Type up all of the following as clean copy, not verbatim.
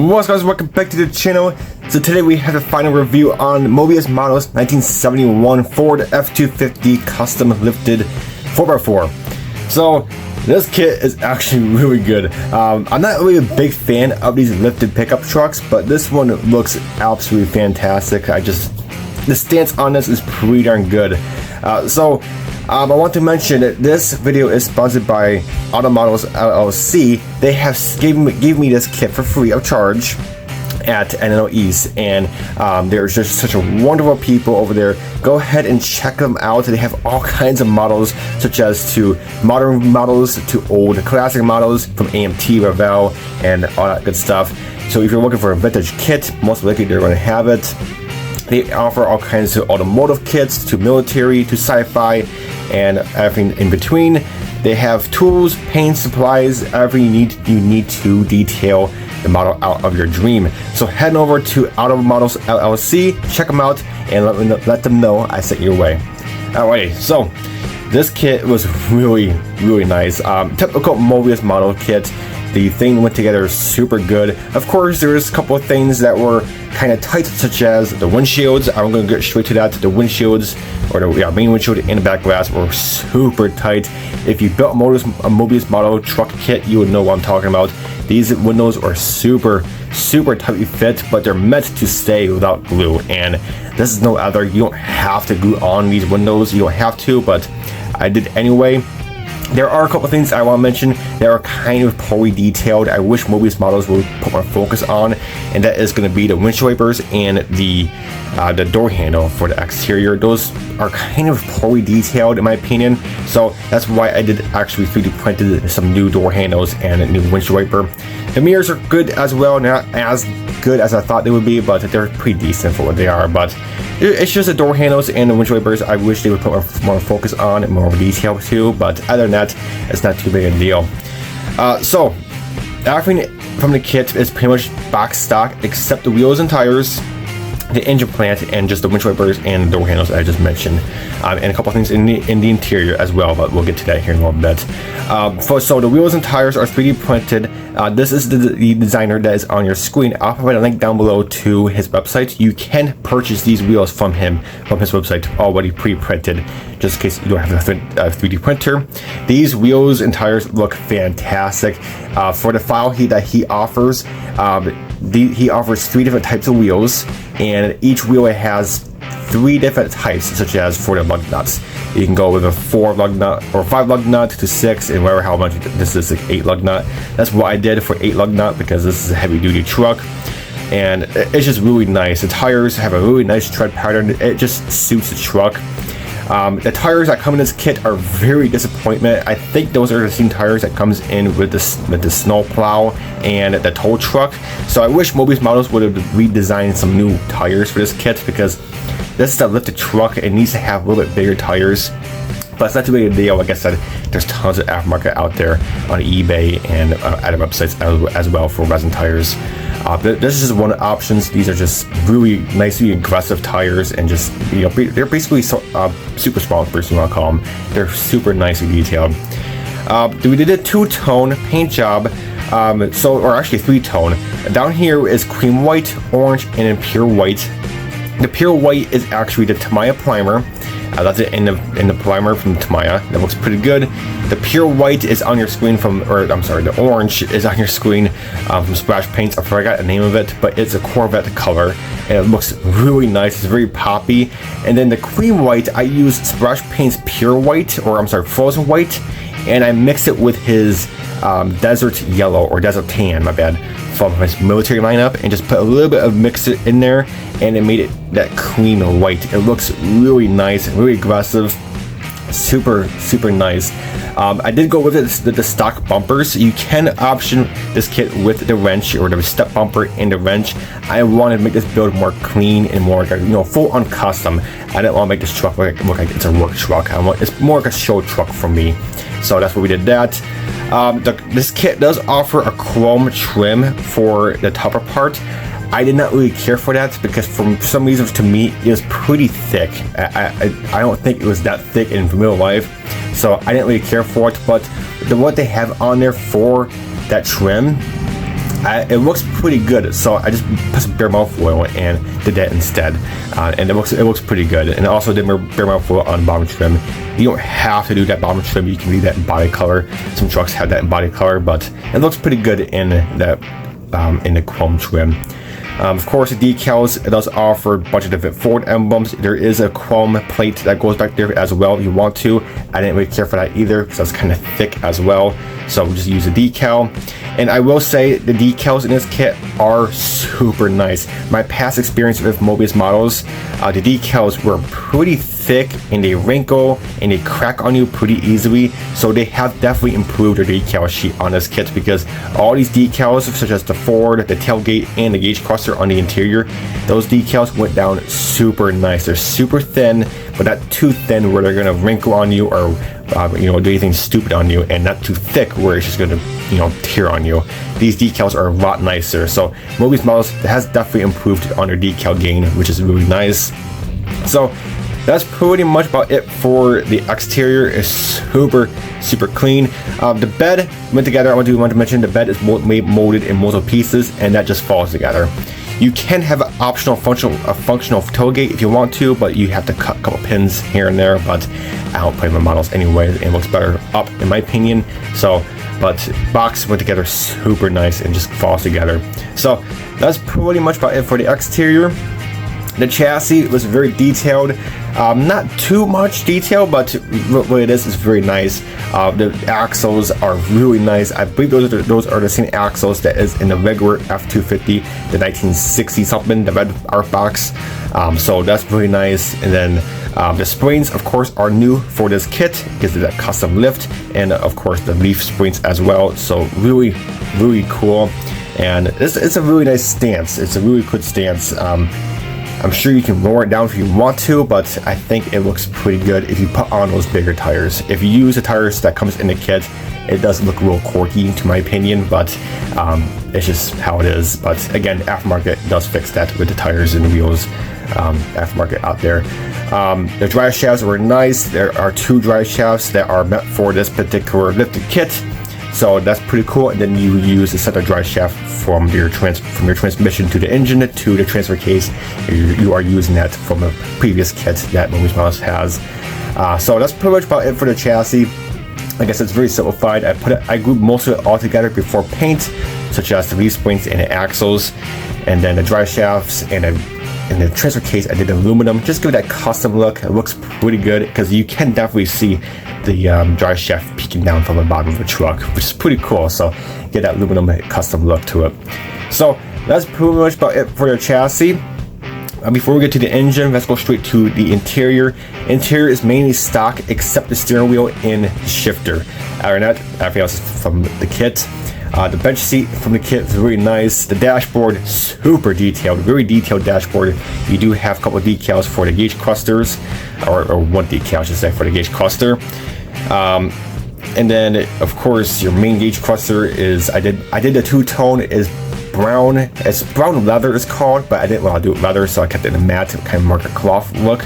What's up guys, welcome back to the channel. So today we have the final review on Moebius Model's 1971 Ford F250 custom lifted 4x4. So this kit is actually really good. I'm not really a big fan of these lifted pickup trucks, but this one looks absolutely fantastic. The stance on this is pretty darn good. I want to mention that this video is sponsored by Automotive LLC. They have gave me this kit for free of charge at N.Y.S, and they're just such a wonderful people over there. Go ahead and check them out. They have all kinds of models, such as to modern models to old classic models from AMT, Revell, and all that good stuff. So if you're looking for a vintage kit, most likely they're going to have it. They offer all kinds of automotive kits, to military, to sci-fi, and everything in between. They have tools, paint, supplies, everything you need to detail the model out of your dream. So head over to Automotive LLC, check them out, and let them know I sent you away. Alrighty, so this kit was really nice. Typical Moebius model kit. The thing went together super good. Of course, there's a couple of things that were kind of tight, such as the windshields. I'm going to get straight to that. The windshields, or the main windshield and the back glass, were super tight. If you built a Moebius model truck kit, you would know what I'm talking about. These windows are super tightly fit, but they're meant to stay without glue. And this is no other. You don't have to glue on these windows. You don't have to, but I did anyway. There are a couple things I want to mention that are kind of poorly detailed. I wish Moebius models would put more focus on, and that is going to be the windshield wipers and the door handle for the exterior. Those are kind of poorly detailed in my opinion, so that's why I did actually 3D printed some new door handles and a new windshield wiper. The mirrors are good as well, not as good as I thought they would be, but they're pretty decent for what they are. But it's just the door handles and the windshield wipers I wish they would put more focus on and more detail too, but other than that, it's not too big a deal. So everything from the kit is pretty much box stock except the wheels and tires, the engine plant, and just the windshield wipers and the door handles I just mentioned, and a couple things in the interior as well, but we'll get to that here in a little bit. So the wheels and tires are 3D printed. This is the designer that is on your screen. I'll provide a link down below to his website. You can purchase these wheels from his website already pre-printed, just in case you don't have a 3D printer. These wheels and tires look fantastic. For the file that he offers, he offers 3 different types of wheels, and each wheel has 3 different types, such as for the lug nuts. You can go with a 4 lug nut or 5 lug nut to 6, and whatever how much this is, like 8 lug nut. That's what I did for 8 lug nut because this is a heavy duty truck, and it's just really nice. The tires have a really nice tread pattern. It just suits the truck. The tires that come in this kit are very disappointment. I think those are the same tires that comes in with the snow plow and the tow truck. So I wish Moebius models would have redesigned some new tires for this kit, because this is a lifted truck. It needs to have a little bit bigger tires. But it's not too big a deal. Like I said, there's tons of aftermarket out there on eBay and other websites as well for resin tires. This is just one of the options. These are just really nicely aggressive tires, and just, you know, they're basically super small, person you want to call them. They're super nicely detailed. We did a 2-tone paint job, or actually 3-tone. Down here is cream white, orange, and then pure white. The pure white is actually the Tamiya primer. That's it in the primer from Tamiya. That looks pretty good. The pure white is on your screen the orange is on your screen from Splash Paints. I forgot the name of it, but it's a Corvette color, and it looks really nice. It's very poppy. And then the cream white, I used Splash Paints pure white, frozen white, and I mixed it with his desert yellow, or desert tan, my bad, from his military lineup, and just put a little bit of mix it in there, and it made it that cream white. It looks really nice, really aggressive, super nice. I did go with the stock bumpers. You can option this kit with the wrench, or the step bumper and the wrench. I wanted to make this build more clean and more, full on custom. I didn't want to make this truck look like it's a work truck. It's more like a show truck for me. So that's what we did that. This kit does offer a chrome trim for the topper part. I did not really care for that, because for some reason, to me, it was pretty thick. I don't think it was that thick in real life, so I didn't really care for it. But what they have on there for that trim it looks pretty good, so I just put some bare mouth oil and did that instead, and it looks pretty good. And also did bare mouth oil on bottom trim. You don't have to do that bottom trim, you can leave that in body color. Some trucks have that in body color, but it looks pretty good in that in the chrome trim. Of course, the decals, it does offer a bunch of different Ford emblems. There is a chrome plate that goes back there as well if you want to. I didn't really care for that either because that's kind of thick as well. So we'll just use a decal. And I will say the decals in this kit are super nice. My past experience with Moebius models, the decals were pretty thick and they wrinkle and they crack on you pretty easily. So they have definitely improved their decal sheet on this kit, because all these decals, such as the Ford, the tailgate, and the gauge cluster on the interior, those decals went down super nice. They're super thin, but not too thin where they're gonna wrinkle on you or do anything stupid on you, and not too thick where it's just gonna tear on you. These decals are a lot nicer. So Moebius models has definitely improved on their decal game, which is really nice. So that's pretty much about it for the exterior. It's super clean. The bed went together. I want to mention the bed is molded in multiple pieces, and that just falls together. You can have an optional functional tailgate if you want to, but you have to cut a couple pins here and there. But I don't play my models anyway. It looks better up, in my opinion. So, but box went together super nice and just falls together. So that's pretty much about it for the exterior. The chassis was very detailed. Not too much detail, but what it is very nice. The axles are really nice. I believe those are the same axles that is in the regular F250, the 1960 something, the red art box. So that's really nice. And then the springs, of course, are new for this kit because of that custom lift, and of course the leaf springs as well. So really cool. And it's a really nice stance. It's a really good stance. I'm sure you can lower it down if you want to, but I think it looks pretty good if you put on those bigger tires. If you use the tires that comes in the kit, it does look real quirky to my opinion, but it's just how it is. But again, aftermarket does fix that with the tires and the wheels. Aftermarket out there. The drive shafts were nice. There are 2 drive shafts that are meant for this particular lifted kit. So that's pretty cool. And then you use a set of drive shaft from your transmission to the engine to the transfer case. You are using that from a previous kit that Moebius models has. So that's pretty much about it for the chassis. Like I said, it's very simplified. I grouped most of it all together before paint, such as the leaf springs and the axles, and then the drive shafts and in the transfer case I did aluminum. Just give it that custom look. It looks pretty good because you can definitely see the drive shaft peeking down from the bottom of the truck, which is pretty cool. So get that aluminum custom look to it. So that's pretty much about it for the chassis. Before we get to the engine, let's go straight to the interior. Interior is mainly stock except the steering wheel and the shifter. Other than that, everything else is from the kit. The bench seat from the kit is really nice. The dashboard, super detailed, very detailed dashboard. You do have a couple of decals for the gauge clusters, or one decal I should say for the gauge cluster. And then of course your main gauge cluster is, I did the two-tone, is brown. It's brown leather it's called, but I didn't want to do it leather, so I kept it in a matte, kind of more like a cloth look.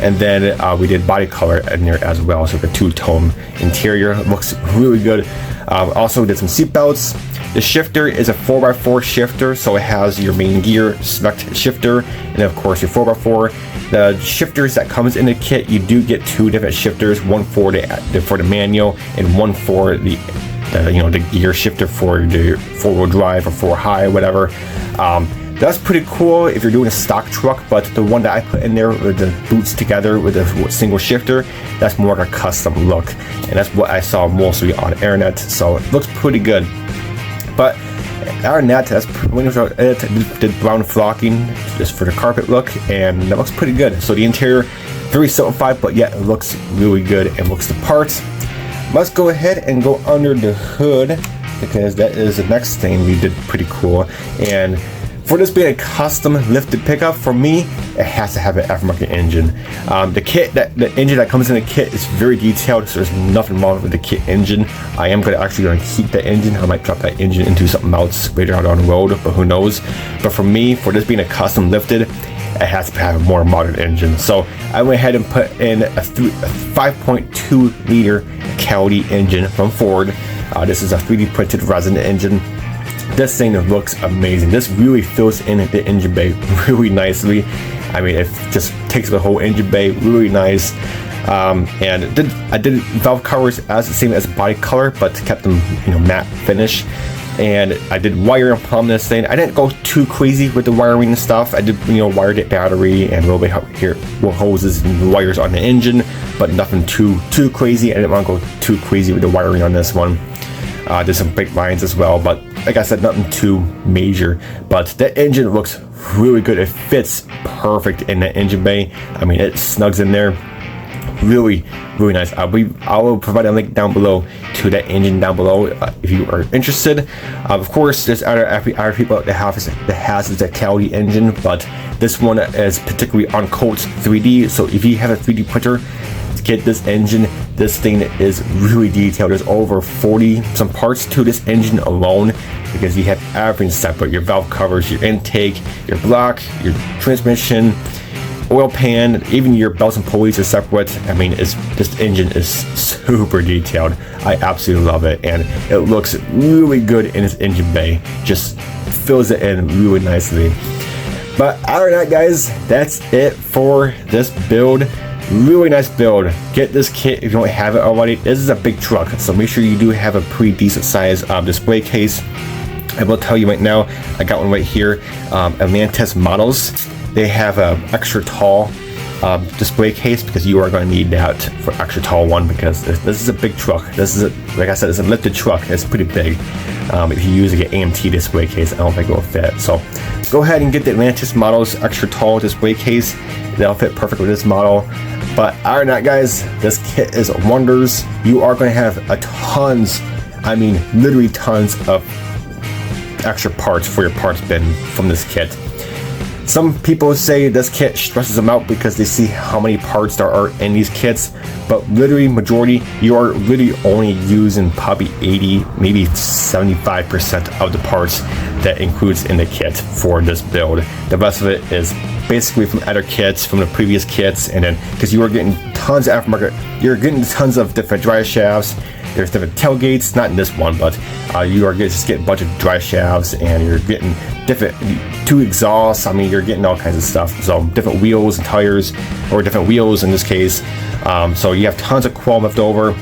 And then we did body color in there as well, so the two-tone interior looks really good. Also did some seat belts. The shifter is a 4x4 shifter, so it has your main gear select shifter, and of course your 4x4. The shifters that comes in the kit, you do get 2 different shifters, one for the manual and one for the gear shifter for the 4-wheel drive or 4-high, whatever. That's pretty cool if you're doing a stock truck, but the one that I put in there with the boots together with a single shifter, that's more like a custom look, and that's what I saw mostly on internet, so it looks pretty good. But other than that, that's pretty much it. Did brown flocking just for the carpet look, and that looks pretty good. So the interior, very simplified, but yet it looks really good and looks the part. Let's go ahead and go under the hood, because that is the next thing we did pretty cool. And for this being a custom lifted pickup, for me, it has to have an aftermarket engine. The engine that comes in the kit is very detailed, so there's nothing wrong with the kit engine. I am actually going to keep that engine. I might drop that engine into something else later on the road, but who knows. But for me, for this being a custom lifted, it has to have a more modern engine. So I went ahead and put in a 5.2 liter Cali engine from Ford. This is a 3D printed resin engine. this thing looks amazing. This really fills in the engine bay really nicely. I mean, it just takes the whole engine bay really nice. And I did valve covers as the same as body color, but kept them, matte finish. And I did wiring on this thing. I didn't go too crazy with the wiring and stuff. I did, wired it battery and a little bit here, hoses and wires on the engine, but nothing too crazy. I didn't want to go too crazy with the wiring on this one. Did some brake lines as well, but like I said, nothing too major. But the engine looks really good. It fits perfect in the engine bay. I mean, it snugs in there. Really nice. I will provide a link down below to that engine down below if you are interested. Of course, there's other people that has the Cali engine, but this one is particularly on Coats 3D. So if you have a 3D printer, get this engine. This thing is really detailed. There's over 40 some parts to this engine alone, because you have everything separate: your valve covers, your intake, your block, your transmission, oil pan, even your belts and pulleys are separate. I mean, this engine is super detailed. I absolutely love it, and it looks really good in its engine bay. Just fills it in really nicely. But other than that, guys, that's it for this build. Really nice build. Get this kit if you don't have it already. This is a big truck, so make sure you do have a pretty decent size display case. I will tell you right now, I got one right here. N.Y.S models, they have an extra tall display case, because you are going to need that for extra tall one, because this is a big truck. This is like I said, it's a lifted truck. It's pretty big. If you use an AMT display case, I don't think it will fit. So go ahead and get the N.Y.S models extra tall display case. They'll fit perfect with this model. But other than that, guys, this kit is wonders. You are going to have tons, I mean literally tons of extra parts for your parts bin from this kit. Some people say this kit stresses them out because they see how many parts there are in these kits, but literally majority, you are literally only using probably 80, maybe 75% of the parts that includes in the kit for this build. The rest of it is basically from other kits, from the previous kits, and then because you are getting tons of aftermarket, you're getting tons of different drive shafts. There's different tailgates, not in this one, but you are just getting a bunch of drive shafts, and you're getting different 2 exhausts. I mean, you're getting all kinds of stuff. So different wheels and tires, or different wheels in this case. So you have tons of chrome left over,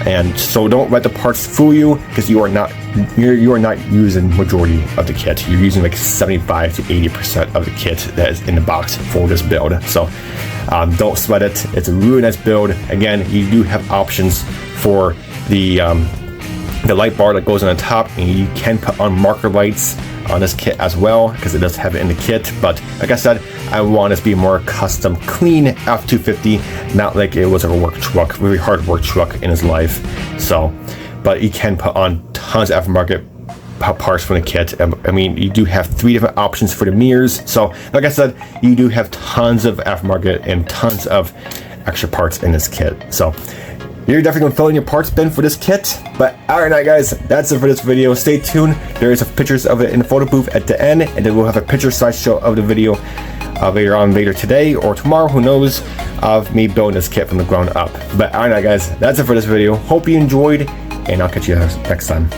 and so don't let the parts fool you, because you are not using majority of the kit. You're using like 75 to 80% of the kit that is in the box for this build. So don't sweat it. It's a really nice build. Again, you do have options for the light bar that goes on the top, and you can put on marker lights on this kit as well, because it does have it in the kit. But like I said, I want it to be more custom, clean F250, not like it was a work truck, really hard work truck in his life. So, but you can put on tons of aftermarket parts from the kit. I mean, you do have 3 different options for the mirrors. So like I said, you do have tons of aftermarket and tons of extra parts in this kit. So you're definitely going to fill in your parts bin for this kit. But alright, guys, that's it for this video. Stay tuned. There is pictures of it in the photo booth at the end, and then we'll have a picture slideshow of the video later today or tomorrow, who knows, of me building this kit from the ground up. But alright, guys, that's it for this video. Hope you enjoyed, and I'll catch you next time.